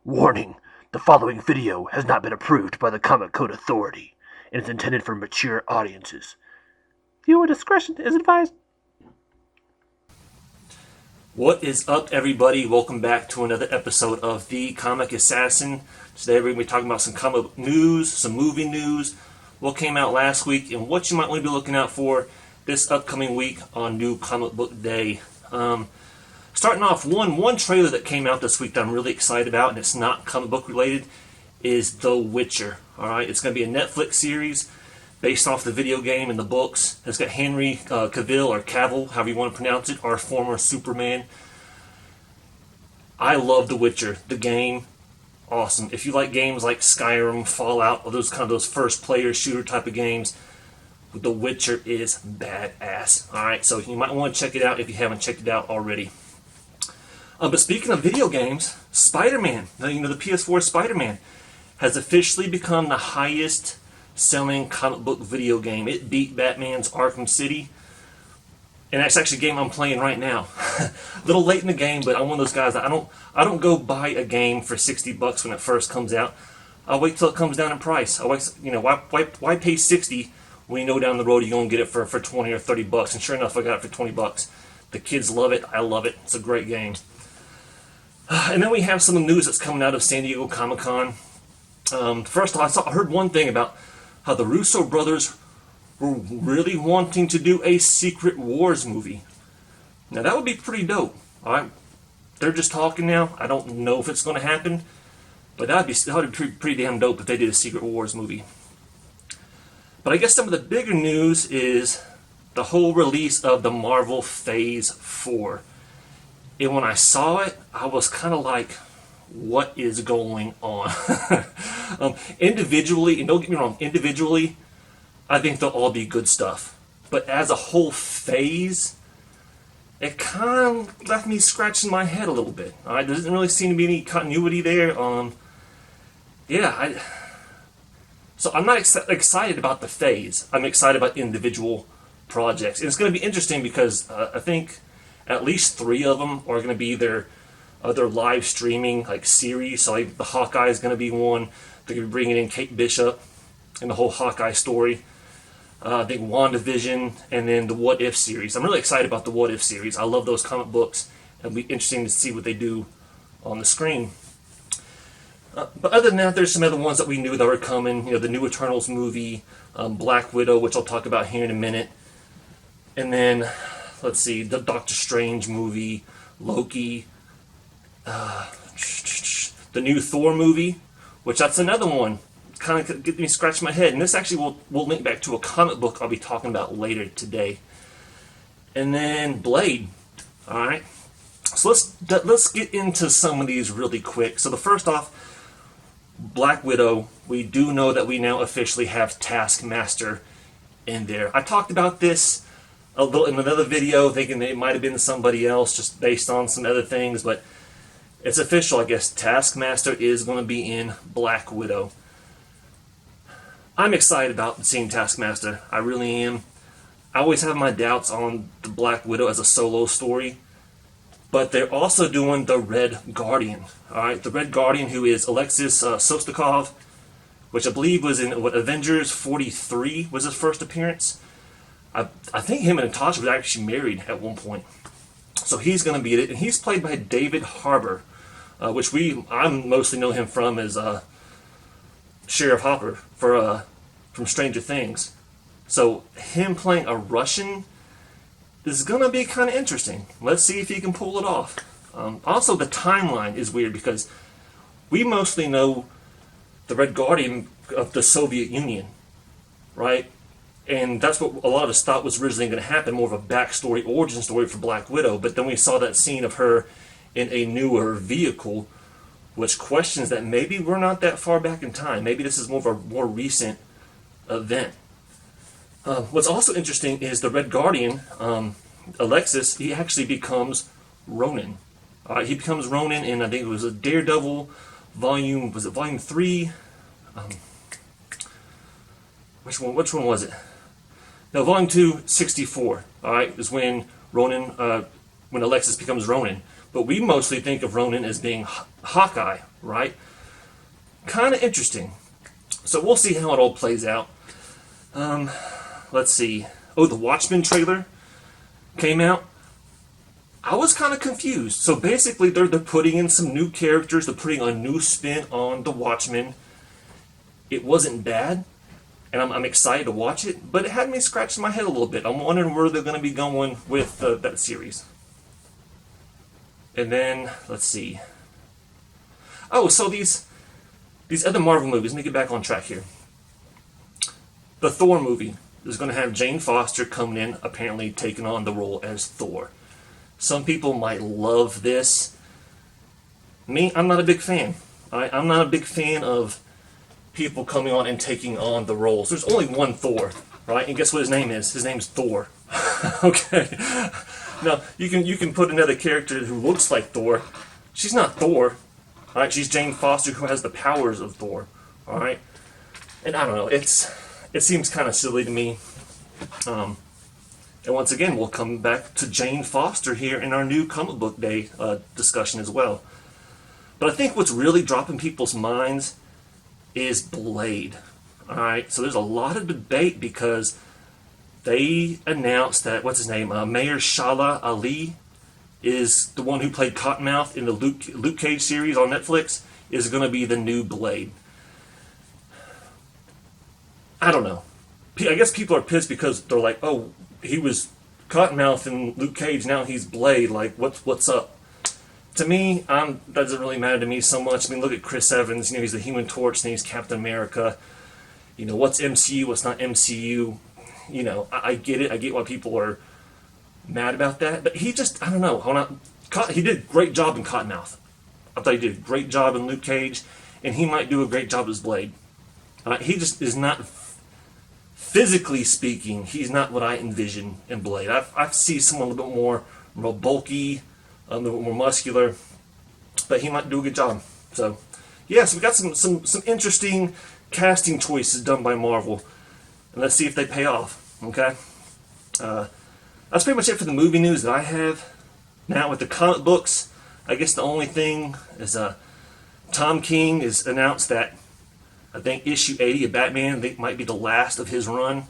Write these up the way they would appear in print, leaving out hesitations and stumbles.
Warning: the following video has not been approved by the Comic Code Authority and is intended for mature audiences. Viewer discretion is advised. What is up, everybody? Welcome back to another episode of The.Comic.Assassin. Today we're going to be talking about some comic news, some movie news, what came out last week, and what you might want to be looking out for this upcoming week on New Comic Book Day. Starting off, one trailer that came out this week that I'm really excited about, and it's not comic book related, is The Witcher. Alright, it's going to be a Netflix series based off the video game and the books. It's got Henry Cavill, or Cavill, however you want to pronounce it, our former Superman. I love The Witcher, the game. Awesome. If you like games like Skyrim, Fallout, or those first player shooter type of games, The Witcher is badass. Alright, so you might want to check it out if you haven't checked it out already. But speaking of video games, Spider-Man, the PS4 Spider-Man, has officially become the highest selling comic book video game. It beat Batman's Arkham City, and that's actually a game I'm playing right now. A little late in the game, but I'm one of those guys that I don't go buy a game for $60 when it first comes out. I'll wait till it comes down in price. I wait, why pay 60 when you know down the road you're gonna get it for 20 or 30 bucks? And sure enough, I got it for 20 bucks. The kids love it. I love it. It's a great game. And then we have some news that's coming out of San Diego Comic-Con. First off, I heard one thing about how the Russo brothers were really wanting to do a Secret Wars movie. Now that would be pretty dope. All right, they're just talking now. I don't know if it's going to happen, but that would be pretty damn dope if they did a Secret Wars movie. But I guess some of the bigger news is the whole release of the Marvel Phase 4. And when I saw it, I was kind of like, what is going on? Individually, and don't get me wrong, individually, I think they'll all be good stuff. But as a whole phase, it kind of left me scratching my head a little bit. All right, there doesn't really seem to be any continuity there. So I'm not excited about the phase. I'm excited about individual projects. And it's going to be interesting because I think at least 3 of them are going to be their live streaming like series. So like the Hawkeye is going to be one. They're going to be bringing in Kate Bishop and the whole Hawkeye story. I think WandaVision, and then the What If series. I'm really excited about the What If series. I love those comic books. It'll be interesting to see what they do on the screen. But other than that, there's some other ones that we knew that were coming. The new Eternals movie, Black Widow, which I'll talk about here in a minute. And then, let's see, the Doctor Strange movie, Loki, the new Thor movie, which that's another one. Kind of get me scratching my head. And this actually will link back to a comic book I'll be talking about later today. And then Blade. All right. So let's get into some of these really quick. So the first off, Black Widow. We do know that we now officially have Taskmaster in there. I talked about this a little in another video, thinking it might have been somebody else just based on some other things, but it's official, I guess. Taskmaster is going to be in Black Widow. I'm excited about seeing Taskmaster. I really am. I always have my doubts on the Black Widow as a solo story, but they're also doing the Red Guardian. All right, the Red Guardian, who is Alexis Sostakov, which I believe was in Avengers 43 was his first appearance. I think him and Natasha was actually married at one point. So he's going to be it, and he's played by David Harbour, which I mostly know him from as Sheriff Hopper from Stranger Things. So him playing a Russian is going to be kind of interesting. Let's see if he can pull it off. Also, the timeline is weird because we mostly know the Red Guardian of the Soviet Union, right? And that's what a lot of us thought was originally going to happen, more of a backstory, origin story for Black Widow. But then we saw that scene of her in a newer vehicle, which questions that maybe we're not that far back in time. Maybe this is more of a more recent event. What's also interesting is the Red Guardian, Alexis, he actually becomes Ronin. He becomes Ronin in, I think it was a Daredevil volume, was it volume 3? Which one was it? No, volume 2, 64. All right, is when Ronin, when Alexis becomes Ronin. but we mostly think of Ronan as being Hawkeye, right? Kind of interesting. So we'll see how it all plays out. Let's see. Oh, the Watchmen trailer came out. I was kind of confused. So basically, they're putting in some new characters. They're putting a new spin on the Watchmen. It wasn't bad, and I'm excited to watch it, but it had me scratching my head a little bit. I'm wondering where they're going to be going with that series. And then, let's see. Oh, so these other Marvel movies, let me get back on track here. The Thor movie is going to have Jane Foster coming in, apparently taking on the role as Thor. Some people might love this. Me, I'm not a big fan. I'm not a big fan of people coming on and taking on the roles. There's only one Thor, right? And guess what his name is? His name's Thor. Okay. Now, you can put another character who looks like Thor. She's not Thor. All right, she's Jane Foster, who has the powers of Thor. All right, and I don't know. It seems kind of silly to me. And once again, we'll come back to Jane Foster here in our new comic book day discussion as well. But I think what's really dropping people's minds is Blade. All right, so there's a lot of debate because they announced that what's his name, Mahershala Ali, is the one who played Cottonmouth in the Luke Cage series on Netflix, is going to be the new Blade. I don't know. I guess people are pissed because they're like, oh, he was Cottonmouth in Luke Cage, now he's Blade. Like, what's up? To me, that doesn't really matter to me so much. I mean, look at Chris Evans. He's the Human Torch, and he's Captain America. What's MCU, what's not MCU. I get it. I get why people are mad about that. But he just, I don't know. He did a great job in Cottonmouth. I thought he did a great job in Luke Cage, and he might do a great job as Blade. He just is not, physically speaking, he's not what I envision in Blade. I see someone a little bit more bulky, a little bit more muscular, but he might do a good job. So, yeah, so we got some interesting casting choices done by Marvel, and let's see if they pay off. Okay, that's pretty much it for the movie news that I have. Now with the comic books, I guess the only thing is Tom King has announced that I think issue 80 of Batman might be the last of his run.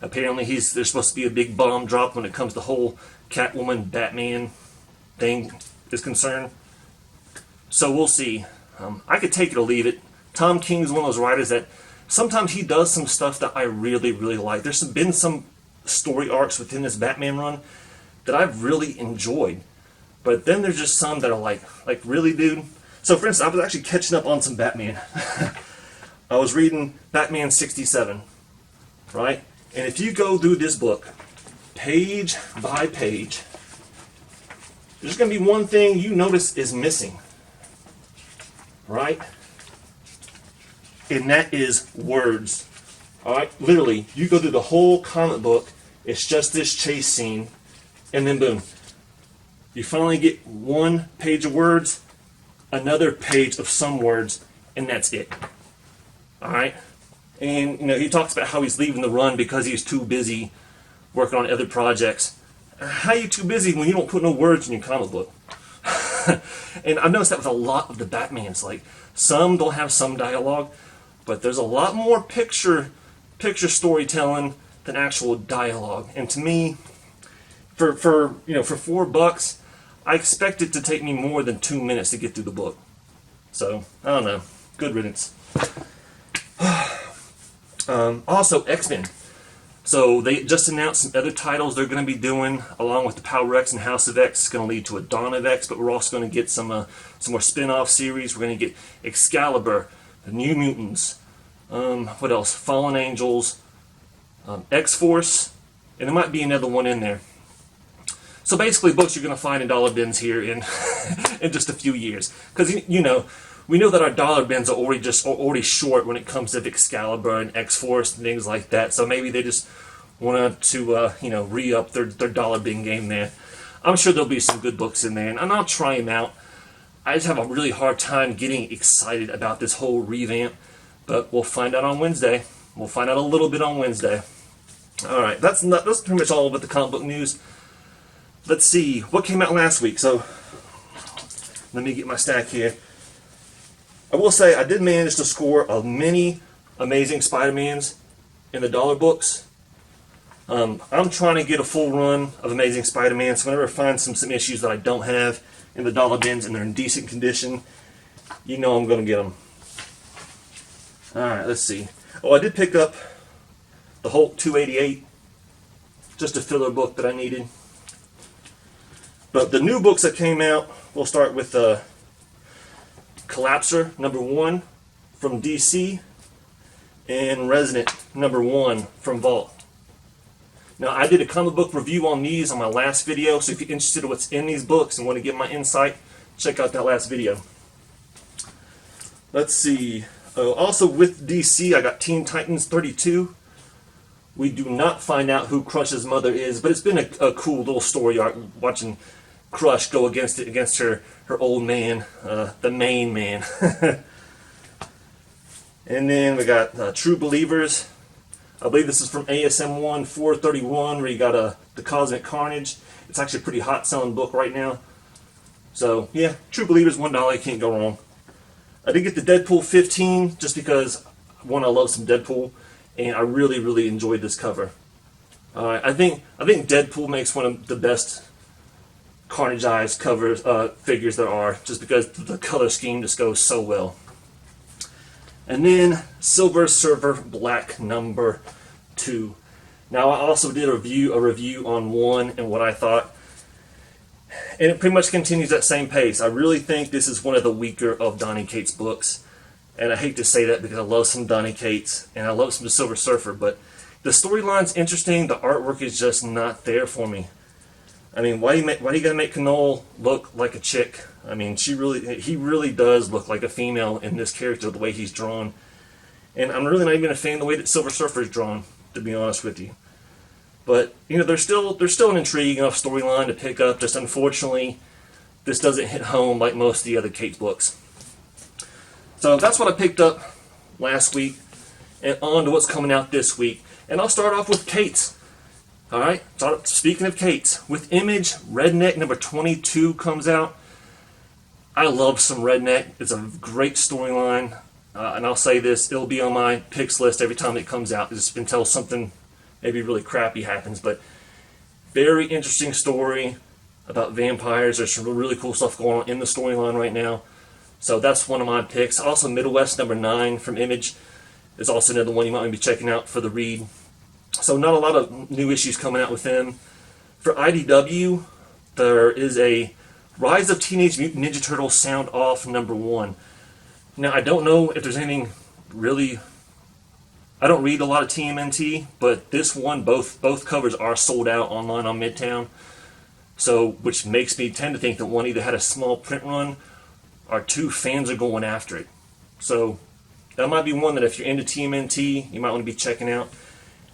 Apparently there's supposed to be a big bomb drop when it comes to the whole Catwoman Batman thing is concerned. So we'll see. I could take it or leave it. Tom King is one of those writers that sometimes he does some stuff that I really, really like. There's been some story arcs within this Batman run that I've really enjoyed. But then there's just some that are like really, dude? So for instance, I was actually catching up on some Batman. I was reading Batman 67, right? And if you go through this book, page by page, there's going to be one thing you notice is missing, right? And that is words. All right, literally, you go through the whole comic book, it's just this chase scene, and then boom, you finally get one page of words, another page of some words, and that's it. All right, and he talks about how he's leaving the run because he's too busy working on other projects. How are you too busy when you don't put no words in your comic book? And I've noticed that with a lot of the Batmans. Like, some don't have some dialogue, but there's a lot more picture storytelling than actual dialogue. And to me, for $4, I expect it to take me more than 2 minutes to get through the book. So I don't know. Good riddance. Also, X-Men. So they just announced some other titles they're going to be doing along with the Power X and House of X. It's going to lead to a Dawn of X, but we're also going to get some more spin-off series. We're going to get Excalibur, the New Mutants, what else? Fallen Angels, X-Force, and there might be another one in there. So basically, books you're going to find in dollar bins here in in just a few years, because we know that our dollar bins are already short when it comes to Excalibur and X-Force and things like that. So maybe they just wanted to re-up their dollar bin game there. I'm sure there'll be some good books in there, and I'll try them out. I just have a really hard time getting excited about this whole revamp, but we'll find out on Wednesday. We'll find out a little bit on Wednesday. All right, that's pretty much all with the comic book news. Let's see what came out last week. So let me get my stack here. I will say I did manage to score a many Amazing Spider-Mans in the dollar books. I'm trying to get a full run of Amazing Spider-Man, so whenever I find some issues that I don't have in the dollar bins and they're in decent condition, you know I'm going to get them. Alright, let's see. Oh, I did pick up the Hulk 288, just a filler book that I needed. But the new books that came out, we'll start with Collapser #1 from DC and Resident #1 from Vault. Now, I did a comic book review on these on my last video, so if you're interested in what's in these books and want to get my insight, check out that last video. Let's see. Also with DC, I got Teen Titans 32. We do not find out who Crush's mother is, but it's been a cool little story arc watching Crush go against her old man, the main man. And then we got True Believers. I believe this is from ASM 1 431, where you got the Cosmic Carnage. It's actually a pretty hot selling book right now. So yeah, True Believers, $1, you can't go wrong. I did get the Deadpool 15 just because, one, I love some Deadpool, and I really, really enjoyed this cover. I think Deadpool makes one of the best Carnage Eyes covers figures there are, just because the color scheme just goes so well. And then Silver Surfer Black #2. Now I also did a review on 1 and what I thought, and it pretty much continues that same pace. I really think this is one of the weaker of Donny Cates' books, and I hate to say that because I love some Donny Cates and I love some Silver Surfer, but the storyline's interesting. The artwork is just not there for me. I mean, why do you gotta make Knoll look like a chick? I mean, he really does look like a female in this character, the way he's drawn. And I'm really not even a fan of the way that Silver Surfer is drawn, to be honest with you. But, you know, there's still an intriguing enough storyline to pick up. Just unfortunately, this doesn't hit home like most of the other Cates books. So that's what I picked up last week, and on to what's coming out this week. And I'll start off with Cates. Alright, speaking of Cates, with Image, Redneck #22 comes out. I love some Redneck. It's a great storyline. And I'll say this, it'll be on my picks list every time it comes out, just until something maybe really crappy happens. But very interesting story about vampires. There's some really cool stuff going on in the storyline right now. So that's one of my picks. Also, Midwest #9 from Image is also another one you might want to be checking out for the read. So not a lot of new issues coming out with them. For IDW, there is a Rise of Teenage Mutant Ninja Turtles Sound Off #1. Now, I don't know if there's anything really... I don't read a lot of TMNT, but this one, both covers are sold out online on Midtown. So, which makes me tend to think that one either had a small print run, or two, fans are going after it. So, that might be one that if you're into TMNT, you might want to be checking out.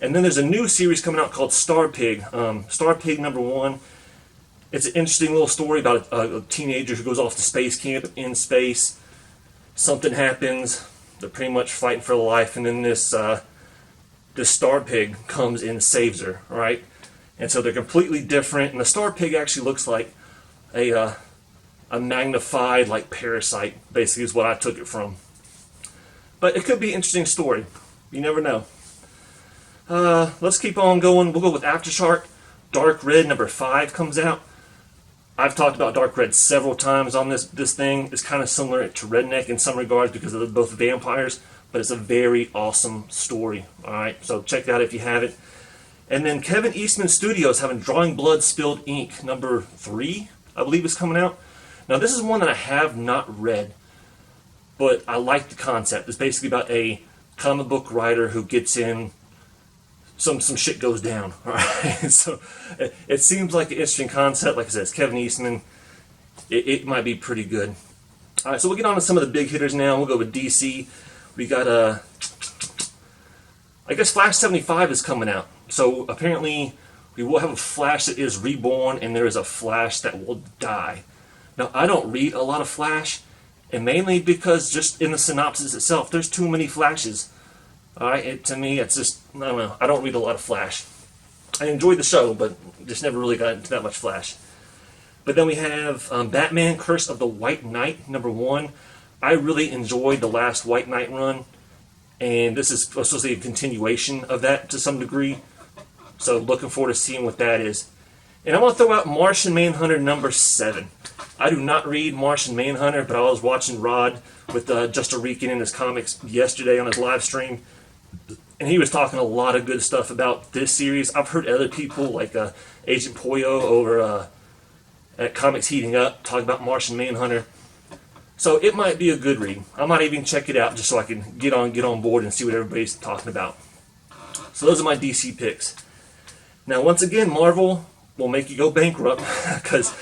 And then there's a new series coming out called Star Pig. Star Pig #1. It's an interesting little story about a teenager who goes off to space camp in space. Something happens. They're pretty much fighting for life, and then this Star Pig comes and saves her. Right? And so they're completely different. And the Star Pig actually looks like a magnified like parasite. Basically, is what I took it from. But it could be an interesting story. You never know. Let's keep on going. We'll go with Aftershock. Dark Red #5 comes out. I've talked about Dark Red several times on this thing. It's kind of similar to Redneck in some regards because they're both vampires, but it's a very awesome story. Alright, so check that out if you haven't. And then Kevin Eastman Studios having Drawing Blood Spilled Ink #3, I believe, is coming out. Now this is one that I have not read, but I like the concept. It's basically about a comic book writer who gets in some shit goes down. All right, so it seems like an interesting concept. Like I said, it's Kevin Eastman. It might be pretty good. All right, so we'll get on to some of the big hitters now. We'll go with DC. We got I guess Flash 75 is coming out. So apparently we will have a Flash that is reborn, and there is a Flash that will die. Now I don't read a lot of Flash, and mainly because just in the synopsis itself, there's too many Flashes. Alright, to me, it's just, I don't know, I don't read a lot of Flash. I enjoyed the show, but just never really got into that much Flash. But then we have Batman Curse of the White Knight, #1. I really enjoyed the last White Knight run, and this is supposed to be a continuation of that to some degree. So looking forward to seeing what that is. And I'm going to throw out Martian Manhunter #7. I do not read Martian Manhunter, but I was watching Rod with Just a Rican in his comics yesterday on his live stream, and he was talking a lot of good stuff about this series. I've heard other people like Agent Poyo over at Comics Heating Up talk about Martian Manhunter. So it might be a good read. I might even check it out just so I can get on board and see what everybody's talking about. So those are my DC picks. Now, once again, Marvel will make you go bankrupt because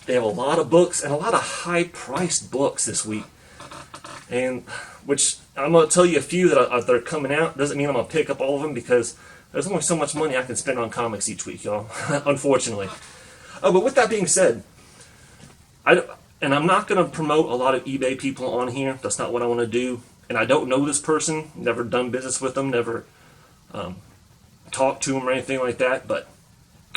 they have a lot of books and a lot of high-priced books this week. And which I'm going to tell you a few that are coming out. Doesn't mean I'm going to pick up all of them because there's only so much money I can spend on comics each week, y'all. Unfortunately. Oh, but with that being said, I'm not going to promote a lot of eBay people on here. That's not what I want to do. And I don't know this person. Never done business with them. Never talked to them or anything like that. But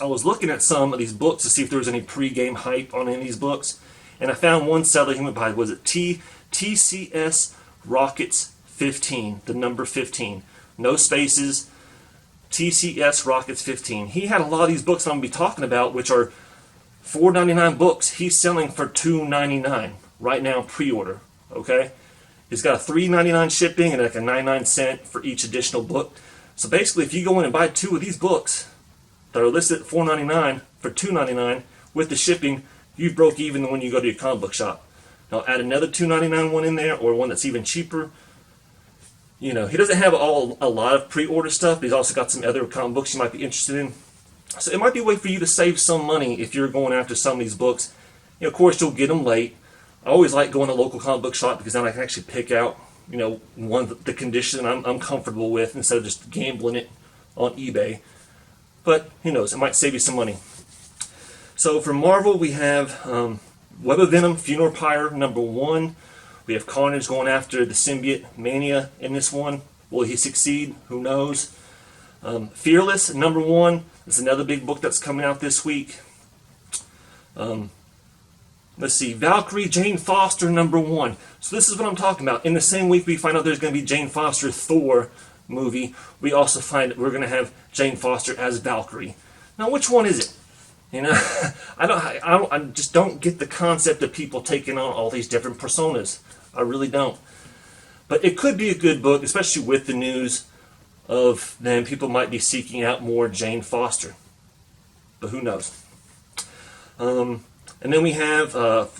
I was looking at some of these books to see if there was any pre-game hype on any of these books. And I found one seller, he went by, was it TCS Rockets 15, the number 15. No spaces, TCS Rockets 15. He had a lot of these books I'm going to be talking about, which are $4.99 books. He's selling for $2.99 right now, pre-order. Okay, he's got a $3.99 shipping and like a 99 cent for each additional book. So basically, if you go in and buy 2 of these books that are listed at $4.99 for $2.99 with the shipping, you've broke even when you go to your comic book shop. Now add another $2.99 one in there, or one that's even cheaper. You know, he doesn't have a lot of pre-order stuff, but he's also got some other comic books you might be interested in. So it might be a way for you to save some money if you're going after some of these books. You know, of course, you'll get them late. I always like going to a local comic book shop because then I can actually pick out, you know, the condition I'm comfortable with instead of just gambling it on eBay. But who knows, it might save you some money. So for Marvel, we have Web of Venom, Funeral Pyre #1. We have Carnage going after the symbiote Mania in this one. Will he succeed? Who knows? Fearless #1. It's another big book that's coming out this week. Let's see, Valkyrie Jane Foster #1. So this is what I'm talking about. In the same week we find out there's going to be Jane Foster Thor movie, we also find that we're going to have Jane Foster as Valkyrie. Now, which one is it? You know, I just don't get the concept of people taking on all these different personas. I really don't. But it could be a good book, especially with the news of then people might be seeking out more Jane Foster. But who knows? And then we have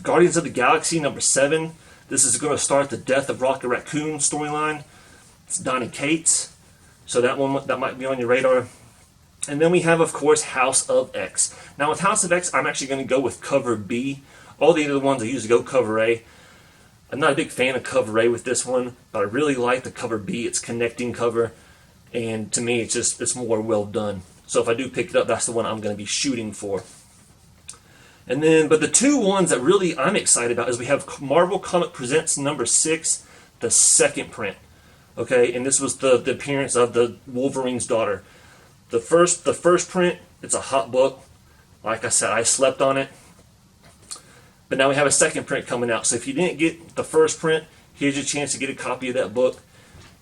Guardians of the Galaxy #7. This is going to start the Death of Rocket Raccoon storyline. It's Donny Cates. So that might be on your radar. And then we have, of course, House of X. Now with House of X, I'm actually going to go with cover B. All the other ones I usually go cover A. I'm not a big fan of cover A with this one, but I really like the cover B. It's connecting cover, and to me, it's more well done. So if I do pick it up, that's the one I'm going to be shooting for. And then, but the 2 ones that really I'm excited about is we have Marvel Comic Presents #6, the second print. Okay, and this was the appearance of the Wolverine's daughter. The first print, it's a hot book. Like I said, I slept on it. But now we have a second print coming out. So if you didn't get the first print, here's your chance to get a copy of that book.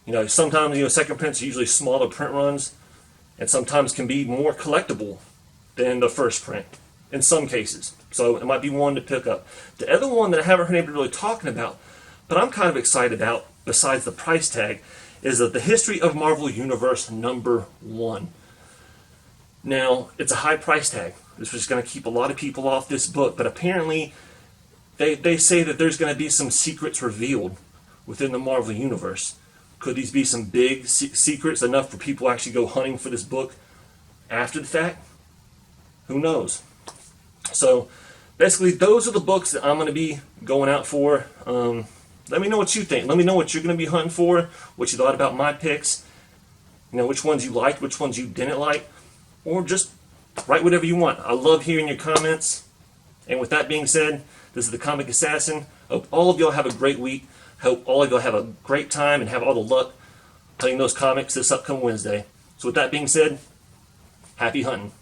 You know, sometimes, you know, second prints are usually smaller print runs, and sometimes can be more collectible than the first print in some cases. So it might be one to pick up. The other one that I haven't heard anybody really talking about, but I'm kind of excited about, besides the price tag, is that the History of Marvel Universe #1. Now, it's a high price tag. This is going to keep a lot of people off this book, but apparently they say that there's going to be some secrets revealed within the Marvel Universe. Could these be some big secrets, enough for people to actually go hunting for this book after the fact? Who knows? So, basically, those are the books that I'm going to be going out for. Let me know what you think. Let me know what you're going to be hunting for, what you thought about my picks, you know, which ones you liked, which ones you didn't like, or just write whatever you want. I love hearing your comments. And with that being said, this is the Comic Assassin. Hope all of y'all have a great week. Hope all of y'all have a great time and have all the luck playing those comics this upcoming Wednesday. So with that being said, happy hunting.